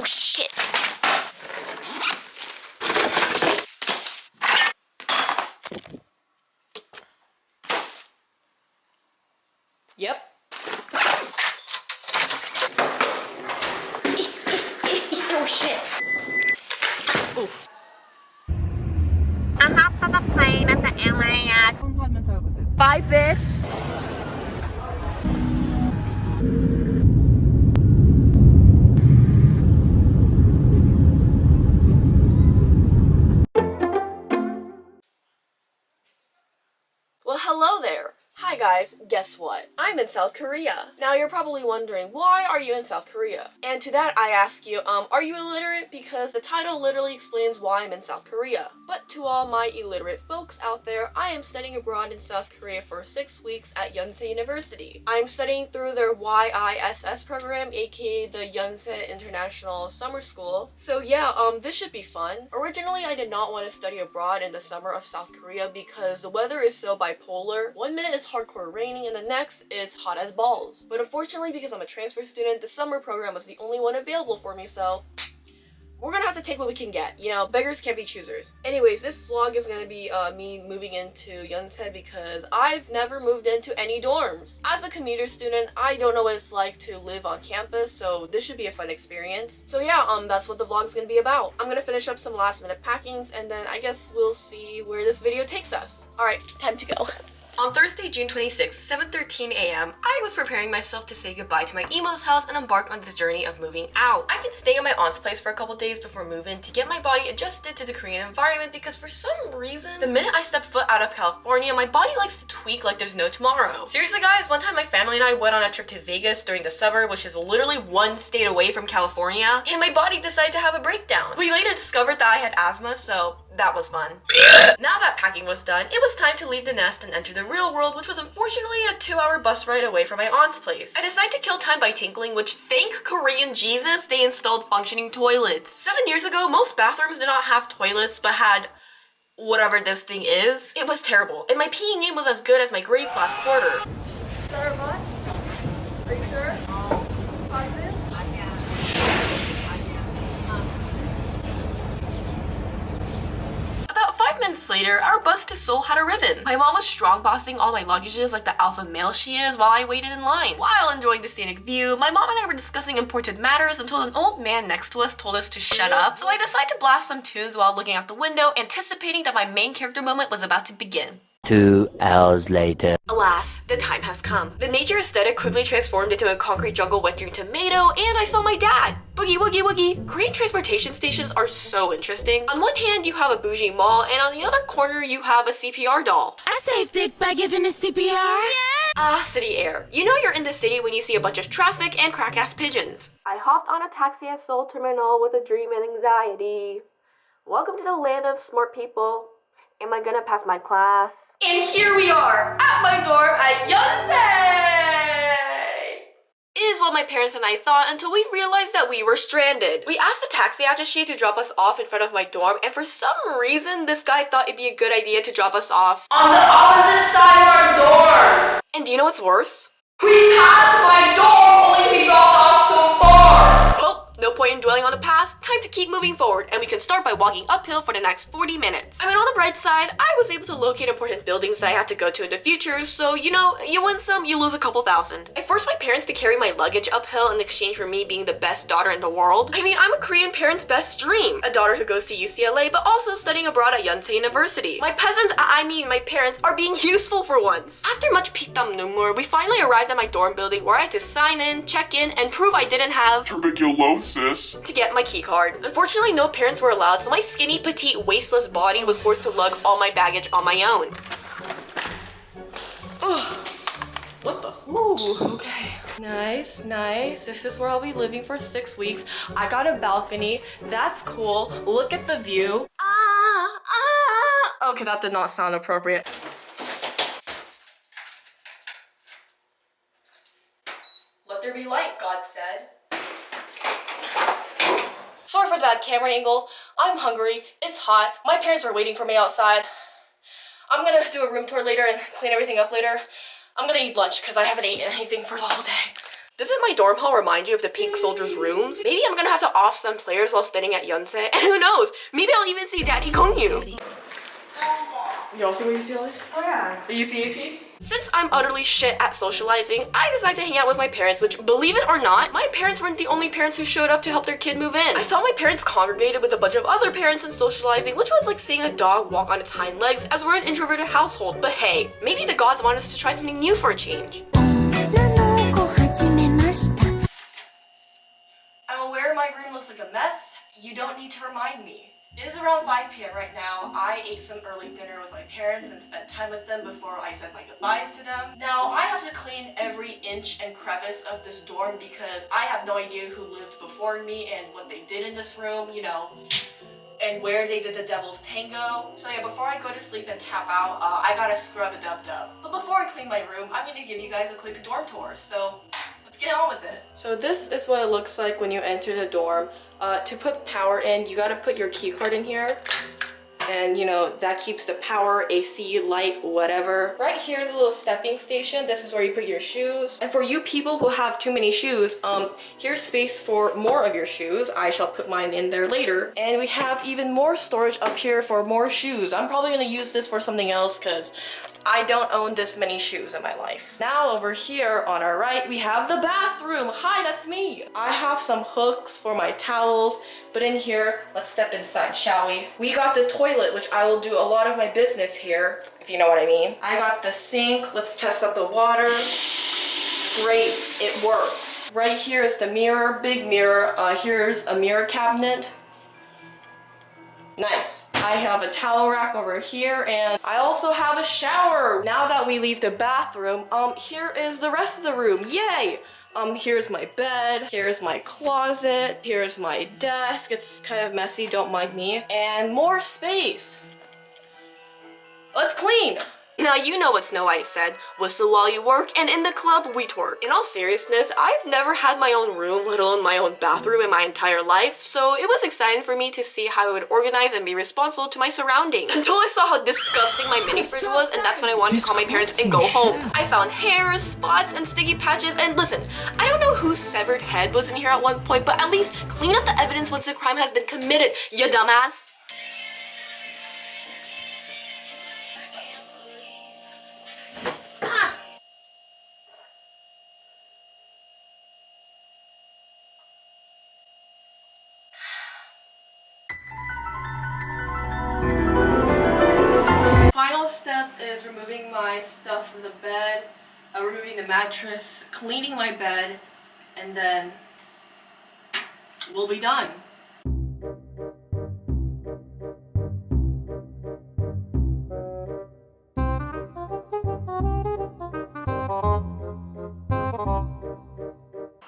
shit! Yep. Oh shit. Ooh. I hopped on a plane at the LAX. Bye, bitch. Well, hello there. Hi guys, guess what? I'm in South Korea. Now you're probably wondering, why are you in South Korea? And to that I ask you, are you illiterate? Because the title literally explains why I'm in South Korea. But to all my illiterate folks out there, I am studying abroad in South Korea for 6 weeks at Yonsei University. I'm studying through their YISS program, aka the Yonsei International Summer School. So yeah, this should be fun. Originally, I did not want to study abroad in the summer of South Korea because the weather is so bipolar. 1 minute it's hardcore raining and the next it's hot as balls. But unfortunately, because I'm a transfer student, the summer program was the only one available for me, so we're gonna have to take what we can get. You know, beggars can't be choosers. Anyways, this vlog is gonna be me moving into Yonsei because I've never moved into any dorms. As a commuter student, I don't know what it's like to live on campus, so this should be a fun experience. So yeah, that's what the vlog's gonna be about. I'm gonna finish up some last minute packings and then I guess we'll see where this video takes us. Alright, time to go. On Thursday, June 26, 7:13 a.m., I was preparing myself to say goodbye to my emo's house and embark on this journey of moving out. I've been staying at my aunt's place for a couple days before moving to get my body adjusted to the Korean environment because for some reason, the minute I step foot out of California, my body likes to tweak like there's no tomorrow. Seriously guys, one time my family and I went on a trip to Vegas during the summer, which is literally one state away from California, and my body decided to have a breakdown. We later discovered that I had asthma, so that was fun. Now that packing was done, it was time to leave the nest and enter the real world, which was unfortunately a 2-hour bus ride away from my aunt's place. I decided to kill time by tinkling, which thank Korean Jesus, they installed functioning toilets. 7 years ago, most bathrooms did not have toilets, but had whatever this thing is. It was terrible, and my peeing game was as good as my grades last quarter. Is that our bus? Are you sure? 5 minutes? About 5 minutes later, our bus to Seoul had a ribbon. My mom was strong bossing all my luggages like the alpha male she is while I waited in line. While enjoying the scenic view, my mom and I were discussing important matters until an old man next to us told us to shut up. So I decided to blast some tunes while looking out the window, anticipating that my main character moment was about to begin. 2 hours later. Alas, the time has come. The nature aesthetic quickly transformed into a concrete jungle wet dream tomato, and I saw my dad. Boogie woogie woogie. Korean transportation stations are so interesting. On one hand, you have a bougie mall, and on the other corner, you have a CPR doll. I saved dick by giving a CPR. Yeah. Ah, city air. You know you're in the city when you see a bunch of traffic and crack-ass pigeons. I hopped on a taxi at Seoul Terminal with a dream and anxiety. Welcome to the land of smart people. Am I gonna pass my class? And here we are, at my dorm at Yonsei! Is what my parents and I thought until we realized that we were stranded. We asked the taxi attaché to drop us off in front of my dorm, and for some reason, this guy thought it'd be a good idea to drop us off on the opposite side of our dorm! And do you know what's worse? We passed my dorm, only to be dropped off so far! Well, no point in dwelling on the past, time to keep moving forward, and we can start by walking uphill for the next 40 minutes. I mean, on the bright side, I was able to locate important buildings that I had to go to in the future, so you know, you win some, you lose a couple thousand. I forced my parents to carry my luggage uphill in exchange for me being the best daughter in the world. I mean, I'm a Korean parent's best dream. A daughter who goes to UCLA, but also studying abroad at Yonsei University. My my parents, are being useful for once. After much pitam numur, we finally arrived at my dorm building where I had to sign in, check in, and prove I didn't have tuberculosis to get my key card. Unfortunately, no parents were allowed, so my skinny, petite, wasteless body was forced to lug all my baggage on my own. What the? Ooh, okay. Nice, nice. This is where I'll be living for 6 weeks. I got a balcony. That's cool. Look at the view. Okay, that did not sound appropriate. Let there be light, God said. Sorry for the bad camera angle. I'm hungry. It's hot. My parents were waiting for me outside. I'm gonna do a room tour later and clean everything up later. I'm gonna eat lunch because I haven't eaten anything for the whole day. Doesn't my dorm hall remind you of the pink soldiers' rooms? Maybe I'm gonna have to off some players while studying at Yonsei, and who knows? Maybe I'll even see Daddy Gongyu. Y'all see what UCLA? Oh yeah. Are you CAP? Since I'm utterly shit at socializing, I decided to hang out with my parents, which, believe it or not, my parents weren't the only parents who showed up to help their kid move in. I saw my parents congregated with a bunch of other parents and socializing, which was like seeing a dog walk on its hind legs, as we're an introverted household. But hey, maybe the gods want us to try something new for a change. I'm aware my room looks like a mess. You don't need to remind me. It is around 5 p.m. right now. I ate some early dinner with my parents and spent time with them before I said my goodbyes to them. Now, I have to clean every inch and crevice of this dorm because I have no idea who lived before me and what they did in this room, you know, and where they did the devil's tango. So yeah, before I go to sleep and tap out, I gotta scrub a dub-dub. But before I clean my room, I'm gonna give you guys a quick dorm tour, so let's get on with it. So this is what it looks like when you enter the dorm. To put power in, you gotta put your key card in here. And you know, that keeps the power, AC, light, whatever. Right here is a little stepping station. This is where you put your shoes. And for you people who have too many shoes, here's space for more of your shoes. I shall put mine in there later. And we have even more storage up here for more shoes. I'm probably gonna use this for something else because I don't own this many shoes in my life. Now over here on our right, we have the bathroom. Hi, that's me. I have some hooks for my towels, but in here, let's step inside, shall we? We got the toilet, which I will do a lot of my business here, if you know what I mean. I got the sink. Let's test up the water. Great, it works. Right here is the mirror, big mirror. Here's a mirror cabinet. Nice. I have a towel rack over here and I also have a shower. Now that we leave the bathroom, here is the rest of the room. Yay! Here's my bed, here's my closet, here's my desk. It's kind of messy, don't mind me. And more space. Let's clean! Now you know what Snow White said, whistle while you work, and in the club we twerk. In all seriousness, I've never had my own room, let alone my own bathroom in my entire life, so it was exciting for me to see how I would organize and be responsible to my surroundings. Until I saw how disgusting my mini fridge was, and that's when I wanted to call my parents and go home. I found hairs, spots, and sticky patches, and listen, I don't know whose severed head was in here at one point, but at least clean up the evidence once the crime has been committed, you dumbass. Final step is removing my stuff from the bed, removing the mattress, cleaning my bed, and then we'll be done.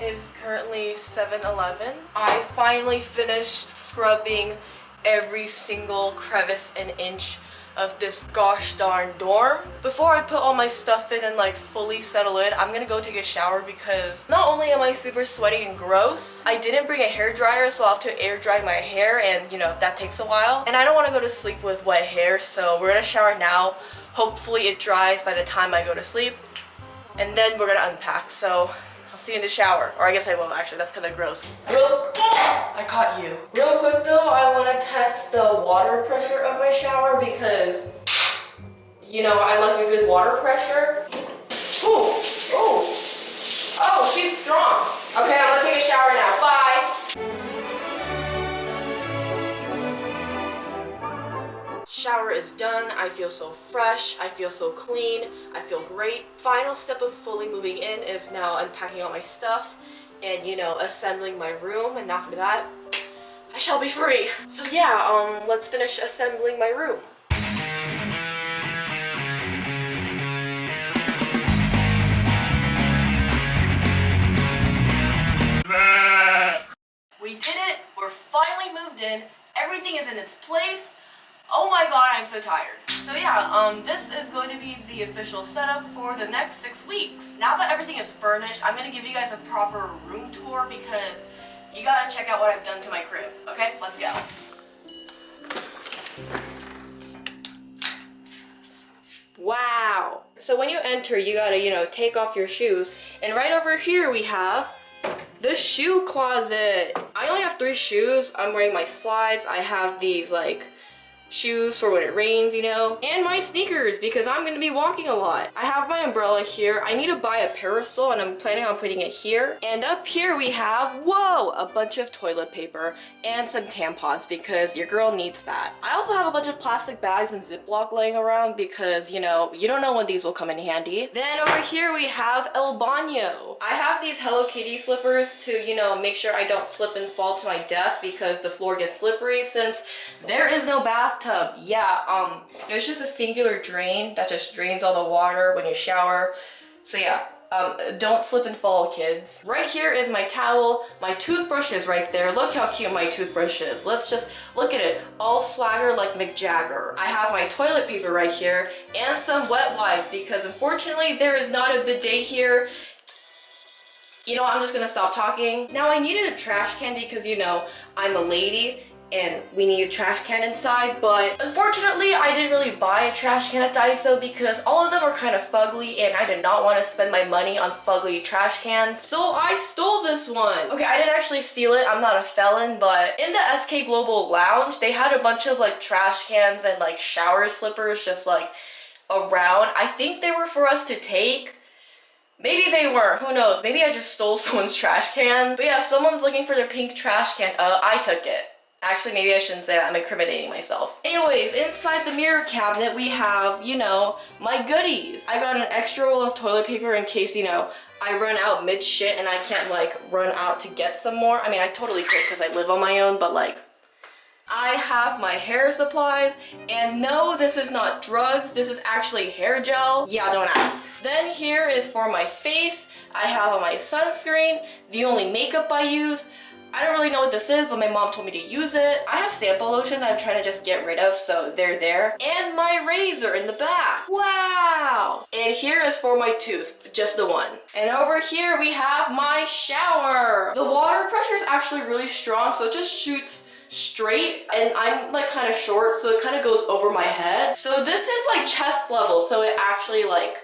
It is currently 7:11. I finally finished scrubbing every single crevice and inch of this gosh darn dorm. Before I put all my stuff in and like fully settle in, I'm gonna go take a shower because not only am I super sweaty and gross, I didn't bring a hair dryer, so I'll have to air dry my hair, and you know, that takes a while. And I don't want to go to sleep with wet hair, so we're gonna shower now. Hopefully it dries by the time I go to sleep, and then we're gonna unpack. So I'll see you in the shower. Or I guess I won't, actually, that's kind of gross. I caught you. Real quick though, I want to test the water pressure of my shower because, you know, I like a good water pressure. Ooh, ooh. Oh, she's strong. Okay, I'm gonna take a shower now. Bye. Shower is done. I feel so fresh. I feel so clean. I feel great. Final step of fully moving in is now unpacking all my stuff and, you know, assembling my room, and after that, I shall be free. So yeah, let's finish assembling my room. We did it. We're finally moved in. Everything is in its place. Oh my god, I'm so tired. So yeah, this is going to be the official setup for the next 6 weeks. Now that everything is furnished, I'm gonna give you guys a proper room tour because you gotta check out what I've done to my crib. Okay, let's go. Wow. So when you enter, you gotta, take off your shoes. And right over here we have the shoe closet. I only have 3 shoes. I'm wearing my slides. I have these like shoes for when it rains, and my sneakers because I'm gonna be walking a lot. I have my umbrella here. I need to buy a parasol and I'm planning on putting it here. And up here we have, whoa, a bunch of toilet paper and some tampons because your girl needs that. I also have a bunch of plastic bags and Ziploc laying around because, you don't know when these will come in handy. Then over here we have El Baño. I have these Hello Kitty slippers to, make sure I don't slip and fall to my death because the floor gets slippery since there is no bathtub. Yeah, there's just a singular drain that just drains all the water when you shower. So yeah, don't slip and fall, kids. Right here is my towel. My toothbrush is right there. Look how cute my toothbrush is. Let's just look at it. All swagger like Mick Jagger. I have my toilet paper right here and some wet wipes because unfortunately there is not a bidet here. I'm just gonna stop talking. Now I needed a trash can because, I'm a lady and we need a trash can inside, but unfortunately I didn't really buy a trash can at Daiso because all of them are kind of fugly and I did not want to spend my money on fugly trash cans, so I stole this one. Okay, I didn't actually steal it, I'm not a felon, but in the SK Global Lounge they had a bunch of like trash cans and like shower slippers just like around. I think they were for us to take. Maybe they weren't, who knows, maybe I just stole someone's trash can. But yeah, if someone's looking for their pink trash can, I took it. Actually, maybe I shouldn't say that, I'm incriminating myself. Anyways, inside the mirror cabinet we have, my goodies. I got an extra roll of toilet paper in case, I run out mid-shit and I can't like run out to get some more. I mean, I totally could because I live on my own, but like, I have my hair supplies, and no, this is not drugs, this is actually hair gel. Yeah, don't ask. Then here is for my face. I have my sunscreen, the only makeup I use. I don't really know what this is, but my mom told me to use it. I have sample lotion that I'm trying to just get rid of, so they're there. And my razor in the back. Wow! And here is for my tooth, just the one. And over here we have my shower. The water pressure is actually really strong, so it just shoots straight, and I'm like kind of short, so it kind of goes over my head. So this is like chest level, so it actually like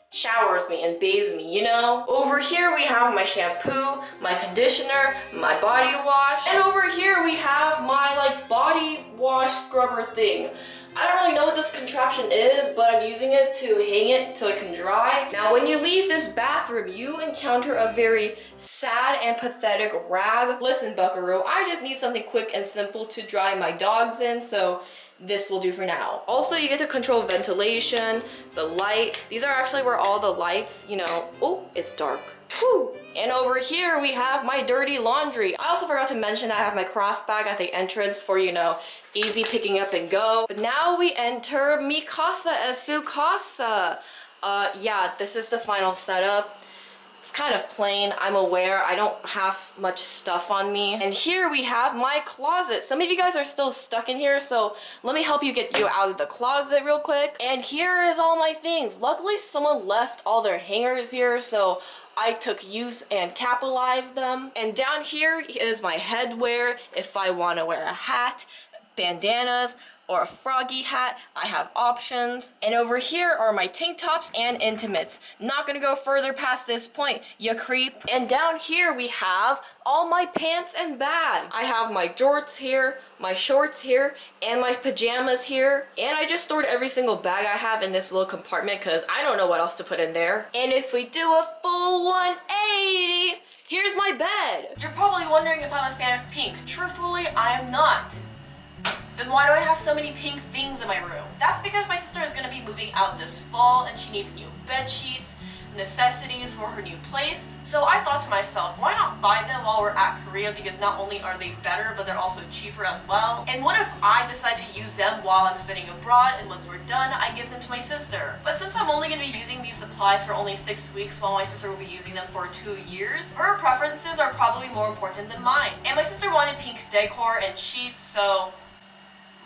showers me and bathes me, Over here we have my shampoo, my conditioner, my body wash, and over here we have my like body wash scrubber thing. I don't really know what this contraption is, but I'm using it to hang it so it can dry. Now when you leave this bathroom, you encounter a very sad and pathetic rag. Listen, buckaroo, I just need something quick and simple to dry my dogs in, so this will do for now. Also, you get to control ventilation, the light. These are actually where all the lights, oh, it's dark. Whew. And over here we have my dirty laundry. I also forgot to mention I have my cross bag at the entrance for, easy picking up and go. But now we enter mi casa es su casa. Yeah, this is the final setup. It's kind of plain, I'm aware. I don't have much stuff on me. And here we have my closet. Some of you guys are still stuck in here, so let me help you get you out of the closet real quick. And here is all my things. Luckily, someone left all their hangers here, so I took use and capitalized them. And down here is my headwear if I want to wear a hat, bandanas, or a froggy hat. I have options. And over here are my tank tops and intimates. Not gonna go further past this point, you creep. And down here we have all my pants and bag. I have my jorts here, my shorts here, and my pajamas here. And I just stored every single bag I have in this little compartment because I don't know what else to put in there. And if we do a full 180, here's my bed. You're probably wondering if I'm a fan of pink. Truthfully, I am not. Then why do I have so many pink things in my room? That's because my sister is going to be moving out this fall and she needs new bed sheets, necessities for her new place. So I thought to myself, why not buy them while we're at Korea, because not only are they better, but they're also cheaper as well. And what if I decide to use them while I'm studying abroad, and once we're done, I give them to my sister? But since I'm only going to be using these supplies for only 6 weeks while my sister will be using them for 2 years, her preferences are probably more important than mine. And my sister wanted pink decor and sheets, so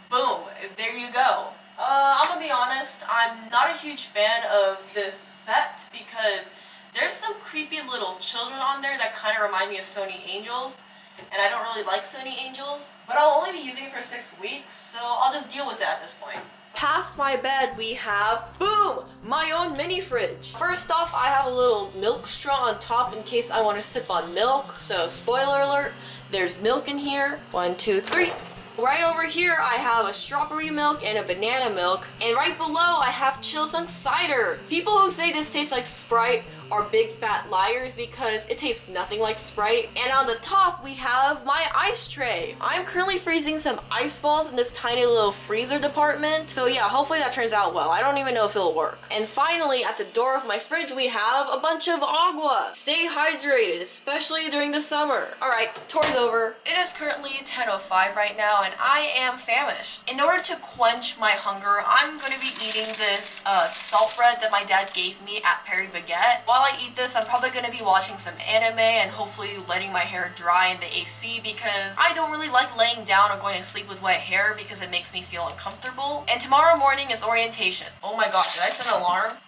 boom, there you go. I'm gonna be honest, I'm not a huge fan of this set because there's some creepy little children on there that kind of remind me of Sony Angels, and I don't really like Sony Angels, but I'll only be using it for 6 weeks, so I'll just deal with it at this point. Past my bed, we have, boom, my own mini fridge. First off, I have a little milk straw on top in case I want to sip on milk. So spoiler alert, there's milk in here. 1, 2, 3. Right over here, I have a strawberry milk and a banana milk. And right below, I have Chilsung cider. People who say this tastes like Sprite are big fat liars because it tastes nothing like Sprite. And on the top, we have my ice tray. I'm currently freezing some ice balls in this tiny little freezer department. So yeah, hopefully that turns out well. I don't even know if it'll work. And finally, at the door of my fridge, we have a bunch of agua. Stay hydrated, especially during the summer. All right, tour's over. It is currently 10:05 right now, and I am famished. In order to quench my hunger, I'm gonna be eating this salt bread that my dad gave me at Perry Baguette. While I eat this, I'm probably gonna be watching some anime and hopefully letting my hair dry in the AC because I don't really like laying down or going to sleep with wet hair because it makes me feel uncomfortable. And tomorrow morning is orientation. Oh my gosh, did I set an alarm?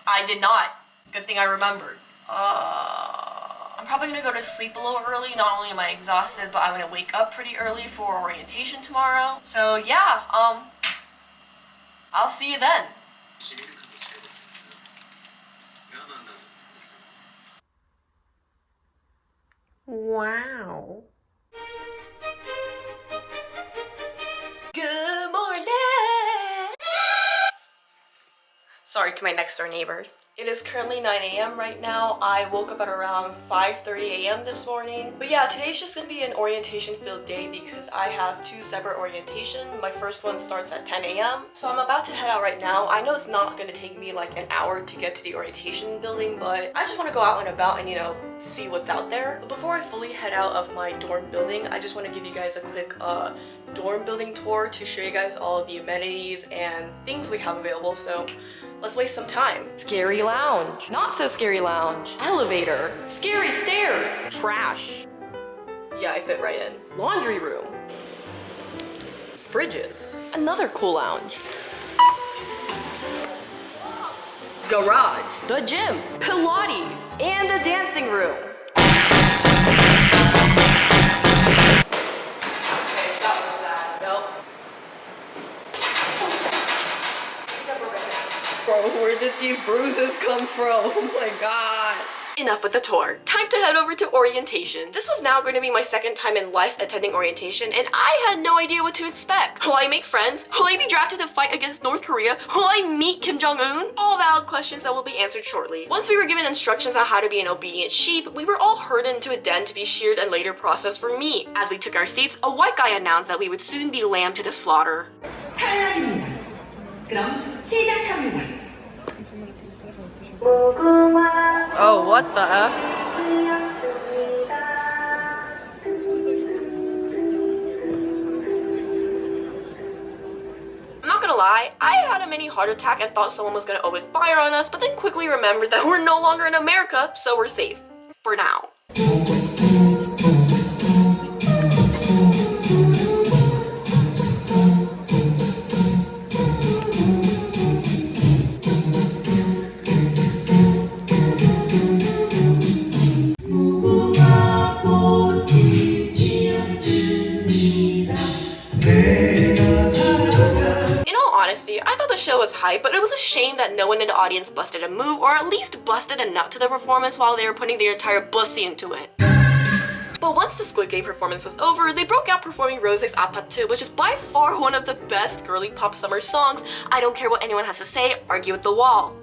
I did not. Good thing I remembered. I'm probably gonna go to sleep a little early. Not only am I exhausted, but I'm gonna wake up pretty early for orientation tomorrow. So yeah, I'll see you then. Wow. Good morning! Sorry to my next door neighbors. It is currently 9 a.m. right now. I woke up at around 5:30 a.m. this morning. But yeah, today's just gonna be an orientation filled day because I have 2 separate orientation. My first one starts at 10 a.m. So I'm about to head out right now. I know it's not gonna take me like an hour to get to the orientation building, but I just wanna go out and about and, you know, see what's out there. But before I fully head out of my dorm building, I just wanna give you guys a quick dorm building tour to show you guys all of the amenities and things we have available. So let's waste some time. Scary lounge. Not so scary lounge. Elevator. Scary stairs. Trash. Yeah, I fit right in. Laundry room. Fridges. Another cool lounge. Garage. The gym. Pilates. And a dancing room. Bro, where did these bruises come from? Oh my god. Enough with the tour. Time to head over to orientation. This was now going to be my second time in life attending orientation, and I had no idea what to expect. Will I make friends? Will I be drafted to fight against North Korea? Will I meet Kim Jong-un? All valid questions that will be answered shortly. Once we were given instructions on how to be an obedient sheep, we were all herded into a den to be sheared and later processed for meat. As we took our seats, a white guy announced that we would soon be lamb to the slaughter. 탈락입니다. 그럼 시작합니다. Oh, what the F? I'm not gonna lie, I had a mini heart attack and thought someone was gonna open fire on us, but then quickly remembered that we're no longer in America, so we're safe. For now. I thought the show was hype, but it was a shame that no one in the audience busted a move or at least busted a nut to the performance while they were putting their entire pussy into it. But once the Squid Game performance was over, they broke out performing Rose's Apatu, which is by far one of the best girly pop summer songs. I don't care what anyone has to say, argue with the wall.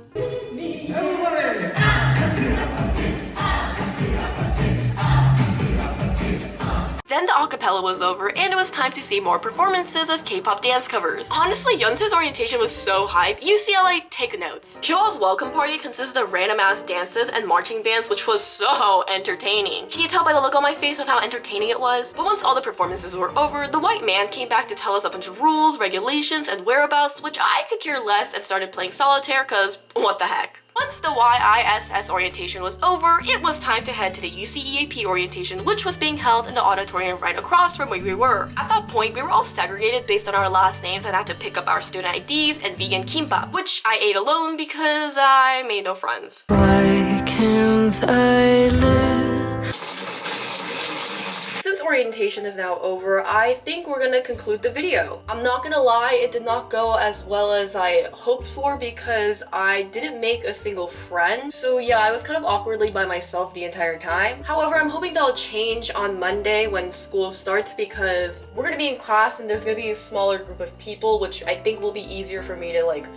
Then the acapella was over, and it was time to see more performances of K-pop dance covers. Honestly, Yonsei's orientation was so hype. UCLA, take notes. Kyo's welcome party consisted of random-ass dances and marching bands, which was so entertaining. Can you tell by the look on my face of how entertaining it was? But once all the performances were over, the white man came back to tell us a bunch of rules, regulations, and whereabouts, which I could care less, and started playing solitaire, cause what the heck. Once the YISS orientation was over, it was time to head to the UCEAP orientation, which was being held in the auditorium right across from where we were. At that point, we were all segregated based on our last names and had to pick up our student IDs and vegan kimbap, which I ate alone because I made no friends. Why can't I live? Since orientation is now over, I think we're gonna conclude the video. I'm not gonna lie, it did not go as well as I hoped for because I didn't make a single friend. So yeah, I was kind of awkwardly by myself the entire time. However, I'm hoping that'll change on Monday when school starts because we're gonna be in class and there's gonna be a smaller group of people, which I think will be easier for me to like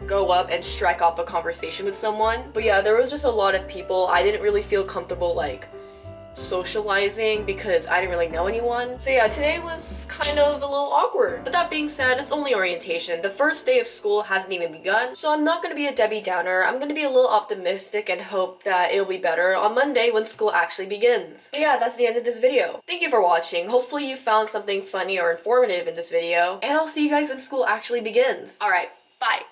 go up and strike up a conversation with someone. But yeah, there was just a lot of people. I didn't really feel comfortable like socializing because I didn't really know anyone. So yeah, today was kind of a little awkward. But that being said, it's only orientation. The first day of school hasn't even begun, so I'm not gonna be a Debbie Downer. I'm gonna be a little optimistic and hope that it'll be better on Monday when school actually begins. But yeah, that's the end of this video. Thank you for watching. Hopefully you found something funny or informative in this video, and I'll see you guys when school actually begins. Alright, bye!